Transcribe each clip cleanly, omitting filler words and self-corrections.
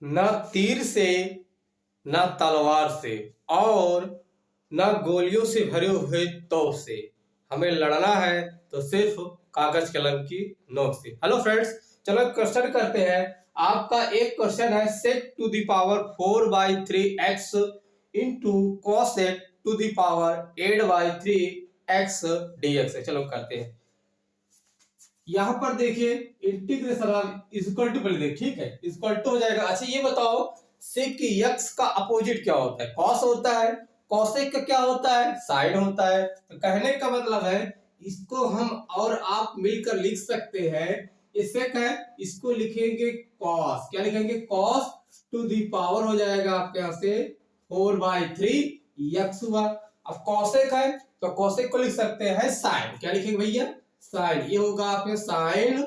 न तीर से न तलवार से और न गोलियों से भरे हुए तोप से हमें लड़ना है, तो सिर्फ कागज कलम की नोक से। हेलो फ्रेंड्स, चलो क्वेश्चन करते हैं। आपका एक क्वेश्चन है sec to the power 4/3 x into cosec to the power 8/3 x dx है। चलो करते हैं। यहां पर देखिए इंटीग्रेशन ऑफ इक्वल टू पहले ठीक है, इक्वल टू हो जाएगा। अच्छा ये बताओ सेक एक्स का अपोजिट क्या होता है? कॉस होता है। कॉसेक का क्या होता है? साइन होता है। तो कहने का मतलब है इसको हम और आप मिलकर लिख सकते हैं। ये सेक है, इसको लिखेंगे कॉस। क्या लिखेंगे? कॉस टू दी पावर हो जाएगा आपके यहां से 4/3 x हुआ। अब कॉसेक है तो कॉसेक को लिख सकते हैं साइन। क्या लिखेंगे भैया? साइन। ये होगा आपके साइन,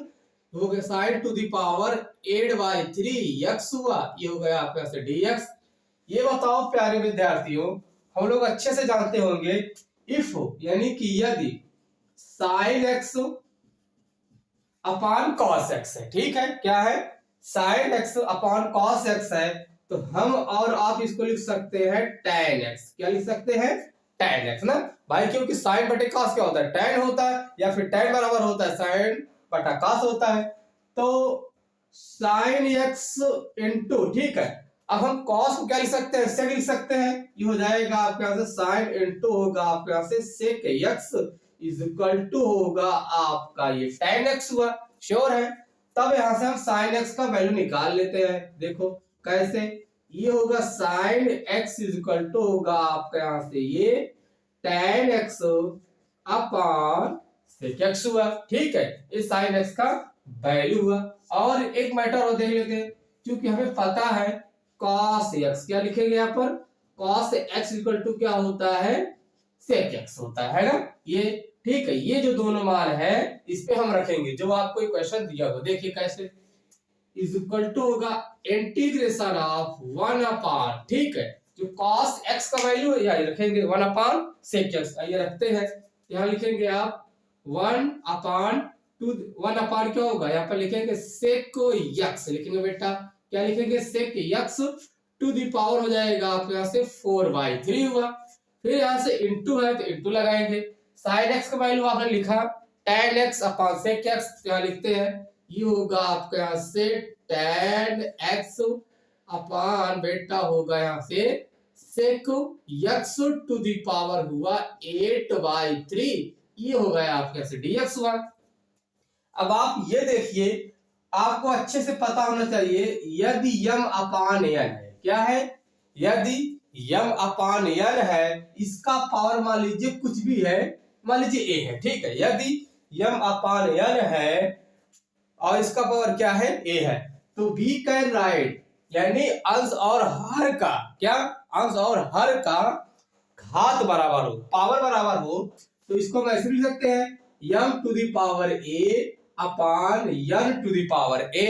हो गया sine to the power 8/3 x हुआ। ये हो गया आपके से dx। ये बताओ प्यारे विद्यार्थियों, हम लोग अच्छे से जानते होंगे इफ यानी कि यदि sine x upon cos x है, ठीक है, क्या है? Sine x upon cos x है, तो हम और आप इसको लिख सकते हैं tan x। क्या लिख सकते हैं? tan x ना भाई, क्योंकि साइन बटे कॉस क्या होता है? tan होता है, या फिर tan बराबर होता है साइन बटा कॉस होता है। तो साइन x इंटू, ठीक है, अब हम कॉस को क्या लिख सकते हैं? सेक लिख सकते हैं। ये हो जाएगा आपके यहां से साइन इंटू होगा आपके यहां से सेक x इज इक्वल टू होगा आपका ये tan x हुआ। श्योर है? तब यहां से हम साइन x का वैल्यू निकाल लेते हैं। देखो कैसे, ये होगा sine x is equal to होगा आपका यहां से ये tan x upon sec x हुआ। ठीक है, ये साइन x का वैल्यू हुआ। और एक मैटर और देख लेते हैं, क्योंकि हमें पता है cos x, क्या लिखेंगे यहाँ पर? cos x इक्वल टू क्या होता है? sec x होता है ना ये। ठीक है, ये जो दोनों मान है इस पे हम रखेंगे जो आपको एक क्वेश्चन दिया हो। देखिए कैसे, इज इक्वल टू होगा इंटीग्रेशन ऑफ 1 अपॉन, ठीक है, जो cos x का वैल्यू है यहाँ रखेंगे 1 अपॉन sec x। आइए रखते हैं, यहाँ लिखेंगे आप 1 अपॉन 1 अपॉन क्या होगा? यहाँ पर लिखेंगे sec x लिखेंगे बेटा। क्या लिखेंगे? sec x to the power हो जाएगा आपके यहाँ से 4/3 हुआ। फिर यहाँ से इंटू है तो इंटू लगाएंगे। साइन x का वैल्यू आपने लिखा tan x upon sec x, यहाँ लिखते हैं ये होगा आपके यहाँ से tan x अपॉन बेटा होगा यहाँ से sec x to the power हुआ 8/3। ये हो गया आपके यहाँ से dx हुआ। अब आप ये देखिए, आपको अच्छे से पता होना चाहिए यदि m अपान n है, क्या है? यदि m अपान n है, इसका पावर मान लीजिए कुछ भी है, मान लीजिए a है, ठीक है। यदि m अपान n है और इसका पावर क्या है? a है, तो वी कैन राइट यानी अंश और हर का, क्या? अंश और हर का घात बराबर हो, पावर बराबर हो, तो इसको हम ऐसे लिख सकते हैं m to the power a upon n to the power a,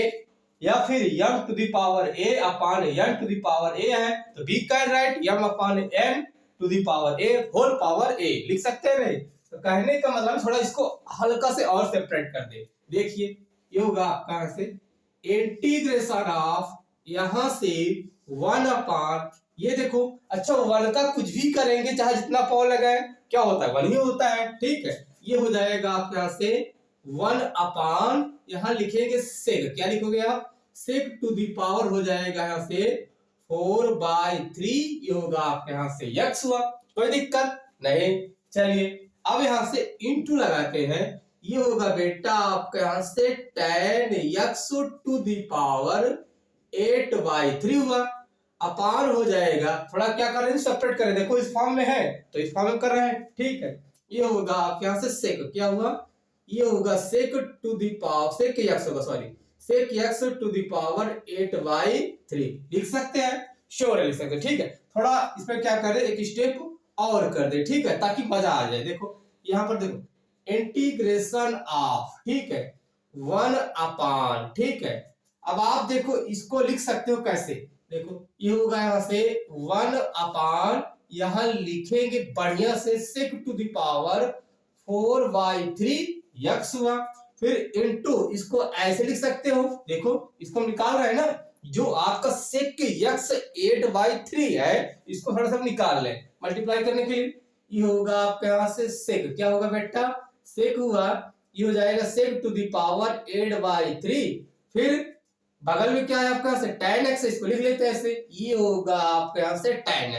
या फिर m to the power a upon n to the power a है, तो we can write m upon n to the power a whole power a लिख सकते हैं नहीं? तो कहने का मतलब थोड़ा इसको हल्का से और सेपरेट कर दे। देखिए ये होगा आपका से इंटीग्रेशन ऑफ यहां से 1 अपान, ये देखो, अच्छा 1 का कुछ भी करेंगे चाहे जितना पावर लगाए, क्या होता है? 1 ही होता है, ठीक है। ये हो जाएगा आपके यहां से 1 अपान, यहां लिखेंगे सेक। क्या लिखोगे आप? सेक टू दी पावर हो जाएगा यहां से 4/3। ये होगा आपके यहां से x हुआ। कोई दिक्कत नहीं। चलिए अब यहां से इंटू लगाते हैं। ये होगा बेटा आपके यहां से tan x to the power 8/3 हुआ। अपान हो जाएगा, थोड़ा क्या कर रहे हैं? सेपरेट करें। देखो इस फॉर्म में है तो इस फॉर्म में कर रहे हैं, ठीक है। ये होगा आपके यहां से सेक, क्या हुआ? ये होगा sec to the power, sec x होगा, sorry, sec x to the power 8/3 लिख सकते हैं। श्योर है, लिख सकते हैं, ठीक है। थोड़ा इसमें क्या कर दे, एक स्टेप और कर दे, ठीक है, ताकि मजा आ जाए। देखो यहां पर देखो इंटीग्रेशन ऑफ, ठीक है, 1 अपान, ठीक है। अब आप देखो इसको लिख सकते हो कैसे? देखो ये होगा यहां से 1 अपान, यहां लिखेंगे बढ़िया से सेक टू दी पावर 4/3 x हुआ। फिर इनटू इसको ऐसे लिख सकते हो, देखो इसको हम निकाल रहे हैं ना, जो आपका सेक एक्स 8/3 है, इसको थोड़ा सा निकाल लें मल्टीप्लाई करने के लिए। ये होगा आपके यहां से सेक, क्या होगा बेटा, सेक हुआ, ये हो जाएगा सेक टू द पावर 8/3। फिर बगल में क्या है आपका यहां से tan x, इसको लिख लेते हैं ऐसे, ये होगा आपके यहां से tan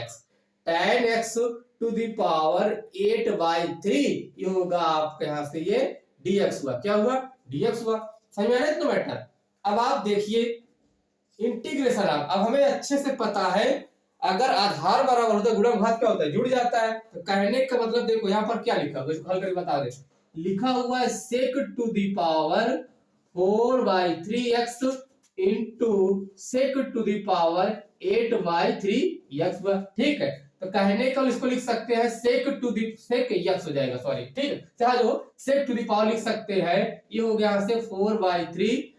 x to the power 8/3, ये होगा आपके यहां से ये dx हुआ, क्या हुआ, dx हुआ। समझ में आ रहा है तो बेटा। अब आप देखिए इंटीग्रेशन, अब हमें अच्छे से पता है अगर आधार बराबर होता है गुणनखंड क्या होता है, जुड़ जाता है। तो कहने का मतलब देखो यहाँ पर क्या लिखा हुआ है, इसको हल करके बता दे। लिखा हुआ है sec to the power 4/3x into sec to the power 8/3x, ठीक है। तो कहने का इसको लिख सकते हैं सेक टू द सेक x हो जाएगा, सॉरी, ठीक है, चाहे जो सेक टू द पावर लिख सकते हैं, ये हो गया यहाँ से 4/3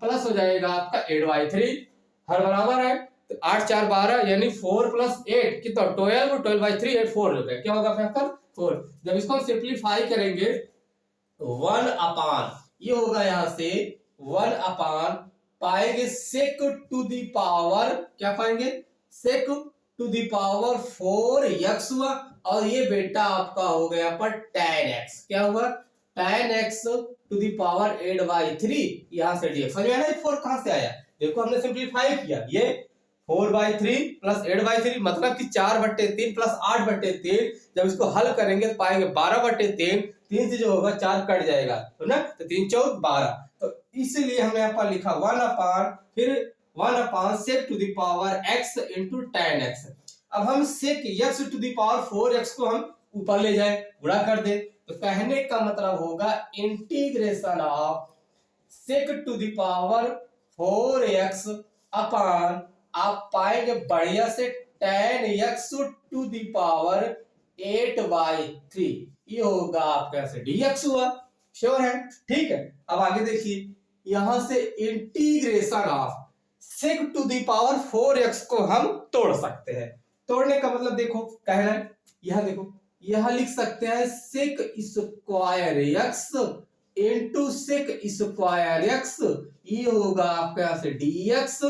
प्लस हो जाएगा आपका 8/3, हर बराबर है। तो 8 4 12 यानी 4 + 8 कितना 12, 12/3 8 4 हो गया, क्या होगा फैक्टर 4। जब इसको हम सिंप्लीफाई करेंगे 1 अपान, ये होगा यहां से 1 अपान, पाएंगे सेक टू द पावर, क्या पाएंगे, सेक टू द पावर 4x हुआ, और ये बेटा आपका हो गया पर tan x, क्या हुआ, tan x to the power 8/3, यहां से dx। समझ में आया ना, 4 कहां से आया, देखो हमने सिंप्लीफाई किया, ये 4/3 प्लस 8/3 मतलब कि 4/3 प्लस 8/3। जब इसको हल करेंगे तो पाएंगे 12/3, 3 से जो होगा 4 कट जाएगा, तो ना, तो 3 4 12। तो इसलिए हमने यहाँ पर लिखा 1 अपान, फिर 1 upon sec to the power x into tan x। अब हम sec x to the power 4x को हम ऊपर ले जाए, गुणा कर दे, तो कहने का मतलब होगा integration of sec to the power 4x upon, आप पाएंगे बढ़िया से tan x to the power 8/3, ये होगा आपका से dx हुआ, श्योर है, ठीक है। अब आगे देखिए, यहां से integration of sec to the power 4x को हम तोड़ सकते हैं। तोड़ने का मतलब देखो कह रहा है, यह देखो, यह लिख सकते हैं sec square x into sec square x, ये होगा आपके यहां से dx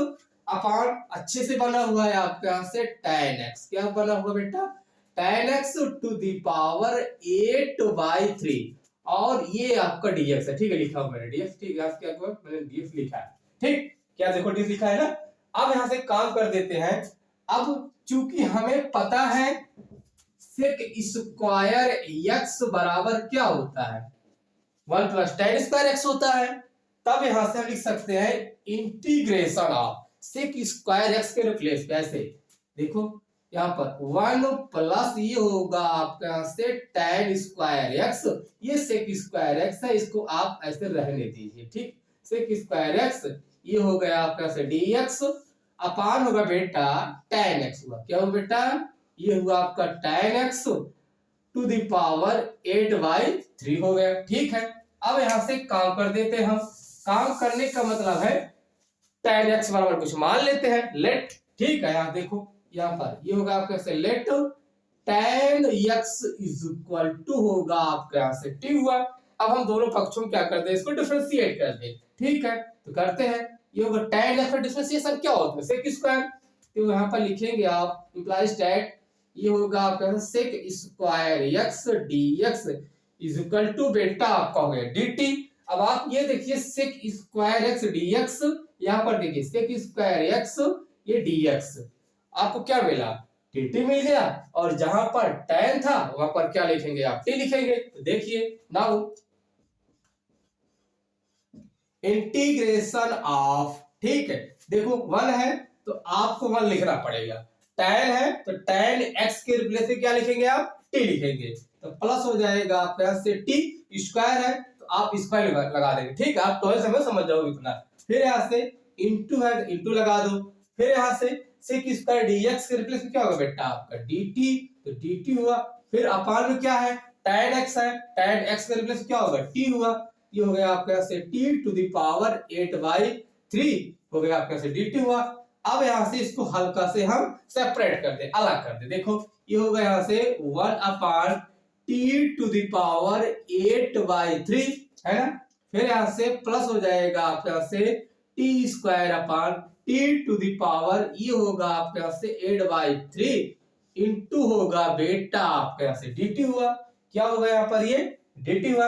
अपान, अच्छे से बना हुआ है आपके यहां से tan x, क्या बना हुआ बेटा, tan x to the power 8/3, और ये आपका dx है, ठीक है, लिखा हुआ मैंने dx, ठीक है, क्या मैंने dx लिखा है, ठीक, क्या देखो dx लिखा है ना। अब यहां से काम कर देते हैं, अब चूंकि हमें पता है सेक स्क्वायर x बराबर क्या होता है, 1 + tan स्क्वायर x होता है, तब यहां से हम लिख सकते हैं integration of sec square x के रिप्लेस पे ऐसे, देखो यहाँ पर 1 प्लस ये होगा आपका यहां से tan स्क्वायर x, ये सेक स्क्वायर x है, इसको आप ऐसे रहने दीजिए, ठीक, सेक स्क्वायर x, ये हो गया आपका से dx अपान होगा बेटा tan x हुआ, क्या हुआ बेटा, ये हुआ आपका tan x to the power 8/3 हो गया, ठीक है। अब यहां से काम कर देते हैं हम, काम करने का मतलब है tan x बराबर कुछ मान लेते हैं, लेट, ठीक है, यहाँ देखो, यहाँ पर ये होगा आपके से let tan x is equal to होगा आपके यहाँ से t हुआ। अब हम दोनों पक्षों में क्या करते हैं, इसको डिफरेंशिएट कर दे, ठीक है, तो करते हैं, ये होगा tan x का डिफरेंशिएशन क्या होता है, सेक स्क्वायर, तो यहाँ पर लिखेंगे आप इंप्लाइज दैट, ये होगा आपका sec square x dx is equal to बेटा आपका हो गया dt। अब आप ये देखिए सेक स्क्वायर x dx, यहाँ पर देखिए सेक स्क्वायर x ये dx, आपको क्या मिला, dt मिल गया, और जहां पर tan था वहां पर क्या लिखेंगे आप, t लिखेंगे। तो देखिए नाउ इंटीग्रेशन ऑफ, ठीक है, देखो 1 है तो आपको 1 लिखना पड़ेगा, tan है तो tan x के रिप्लेस में क्या लिखेंगे आप, t लिखेंगे, तो प्लस हो जाएगा आपके यहां से t, स्क्वायर है तो आप स्क्वायर लगा देंगे, ठीक है, आप तो समय समझ जाओगे इतना। फिर यहां से इंटू है तो इंटू लगा दो, फिर यहां से सेक स्क्वायर dx के रिप्लेस में क्या होगा बेटा आपका dt, तो dt हुआ, फिर अपान में क्या है tan x है, tan x के रिप्लेस में क्या होगा t हुआ, ये हो गया आपके से t टू द पावर 8/3 हो गया आपके से dt हुआ। अब यहां से इसको हल्का से हम सेपरेट कर दे, अलग कर दे, देखो ये हो गया यहां से 1 अपान t टू द पावर 8/3 है ना, फिर यहां से प्लस हो जाएगा आपके यहां से t square upon T to the power ये होगा आपके यहाँ से 8/3 इंटू होगा बेटा आपके यहाँ से dt हुआ। क्या होगा यहाँ पर ये dt हुआ।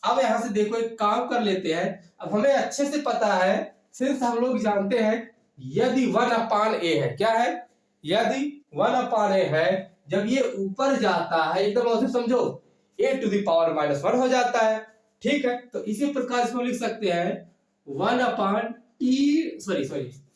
अब यहाँ से देखो एक काम कर लेते हैं। अब हमें अच्छे से पता है, सिंस हम लोग जानते हैं यदि 1/a है, क्या है, यदि 1/a है, जब ये ऊपर जाता है एकदम ऐसे समझो a टू द पावर -1 हो जाता है। ठीक है, तो इसी प्रकार इसको लिख सकते हैं 1/t सॉरी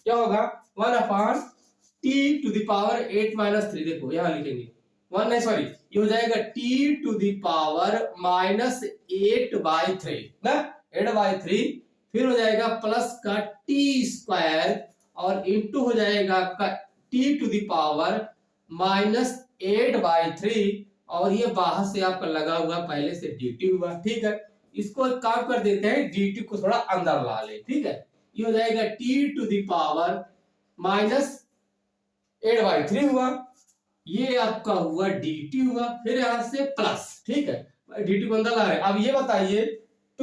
क्या होगा 1/t टू द पावर 8-3। देखो यहां लिखेंगे 1 नहीं सॉरी ये हो जाएगा t टू द पावर -8/3 ना 8/3, फिर हो जाएगा प्लस का t स्क्वायर और इंटू हो जाएगा आपका t टू द पावर -8/3 और ये बाहर से आपका लगा हुआ पहले से dt हुआ। ठीक है, इसको एक काम कर देते हैं, dt को थोड़ा अंदर ला ले। ठीक है, ये हो जाएगा t टू द पावर -8/3 हुआ, ये आपका हुआ dt हुआ, फिर यहां से प्लस। ठीक है, dt को अंदर ला रहे हैं। अब ये बताइए t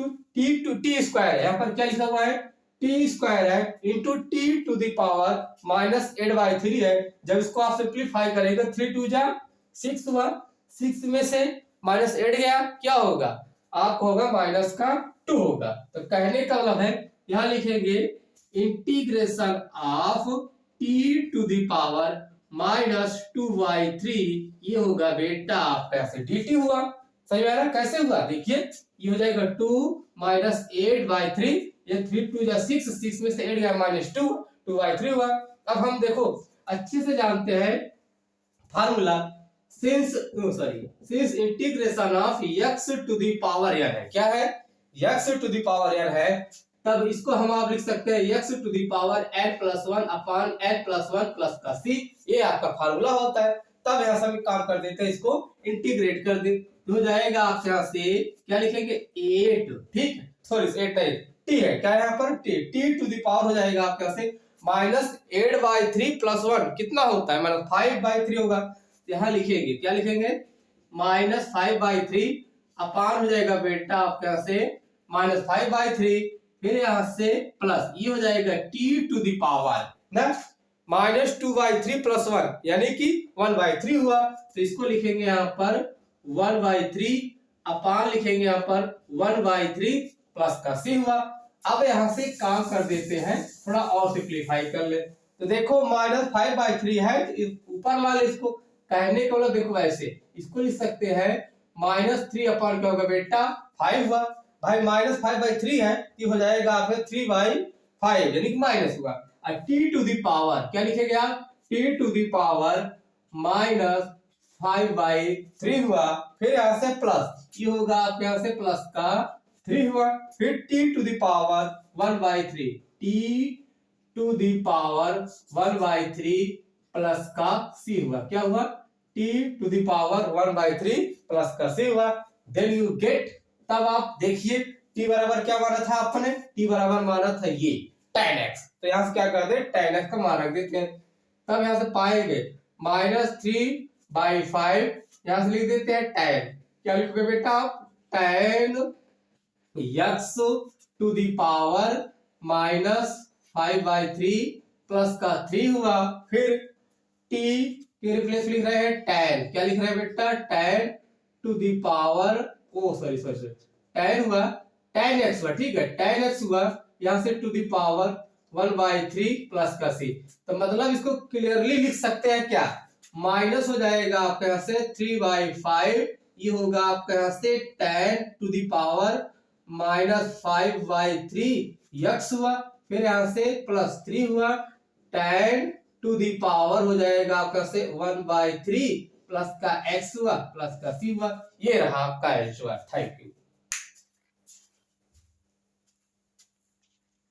स्क्वायर यहाँ पर क्या लिखा हुआ है t स्क्वायर है into t to the power -8/3 है। जब इसको आप सिंप्लीफाई करेंगे 3 2 जा 6 हुआ, 6 में से -8 गया, क्या होगा आपको होगा माइनस का 2 होगा। तो कहने का मतलब है यहां लिखेंगे integration of t to the power -2/3 ये होगा बेटा आपका ऐसे dt हुआ। सही है ना, कैसे हुआ देखिए, ये हो जाएगा 2 -8/3, ये 3 2 जा 6, 6 में से 8 गया -2, 2/3 हुआ। अब हम देखो अच्छे से जानते हैं formula, since integration of x to the power n है, क्या है x to the power n है, तब इसको हम आप लिख सकते हैं x to the power n+1 upon n+1 plus का c, ये आपका फार्मूला होता है। तब यहाँ से हम काम कर देते हैं, इसको इंटीग्रेट कर दे तो हो जाएगा आपसे यहाँ से क्या लिखेंगे 8। ठीक है, सॉरी 8 नहीं t है, क्या है यहाँ पर t टू द पावर हो जाएगा आपके यहाँ से -8/3 + 1 कितना होता है -5/3 होगा। यहाँ लिखेंगे क्या लिखेंगे -5/3 अपान हो जाएगा बेटा आपके यहाँ से -5/3, फिर यहाँ से प्लस ये हो जाएगा t टू द पावर ना -2/3 + 1 यानी कि 1/3 हुआ। तो इसको लिखेंगे यहाँ पर 1/3 अपान लिखेंगे यहाँ पर 1/3 प्लस का c हुआ। अब यहाँ से काम कर देते हैं, थोड़ा और सिंप्लीफाई कर ले। तो देखो -5/3 है, ऊपर ला ले इसको, कहने को देखो ऐसे इसको लिख सकते हैं -3 अपान क्या होगा बेटा 5 हुआ। भाई -5/3 है, ये हो जाएगा आपका 3/5 यानी कि माइनस हुआ। t टू द पावर क्या लिखेंगे आप t टू द पावर -5/3 हुआ, फिर यहाँ से प्लस ये होगा आपके यहाँ से प्लस का 3 हुआ, फिर t to the power 1/3 t to the power 1/3 plus का c हुआ। क्या हुआ t to the power 1/3 plus का c हुआ। देन यू गेट, तब आप देखिए t बराबर क्या माना था आपने, t बराबर माना था ये tan x, तो यहाँ से क्या कर दे tan x का मान रख देते हैं। तब यहाँ से पाएंगे -3/5, यहाँ से लिख देते हैं tan, क्या लिखोगे बेटा आप tan x to the power -5/3 plus का 3 हुआ, फिर t के रिप्लेस लिख रहे हैं tan, क्या लिख रहे हैं बेटा tan to the power sorry tan हुआ tan x हुआ। ठीक है, tan x हुआ, यहाँ से टू द पावर 1/3 प्लस का c। तो मतलब इसको क्लियरली लिख सकते हैं क्या, माइनस हो जाएगा आपके यहाँ से 3/5, ये होगा आपके यहाँ से tan to the power -5/3 x हुआ, फिर यहाँ से प्लस 3 हुआ, tan टू द पावर हो जाएगा आपका से 1/3 प्लस का x हुआ प्लस का c हुआ। ये रहा आपका आंसर। Thank you.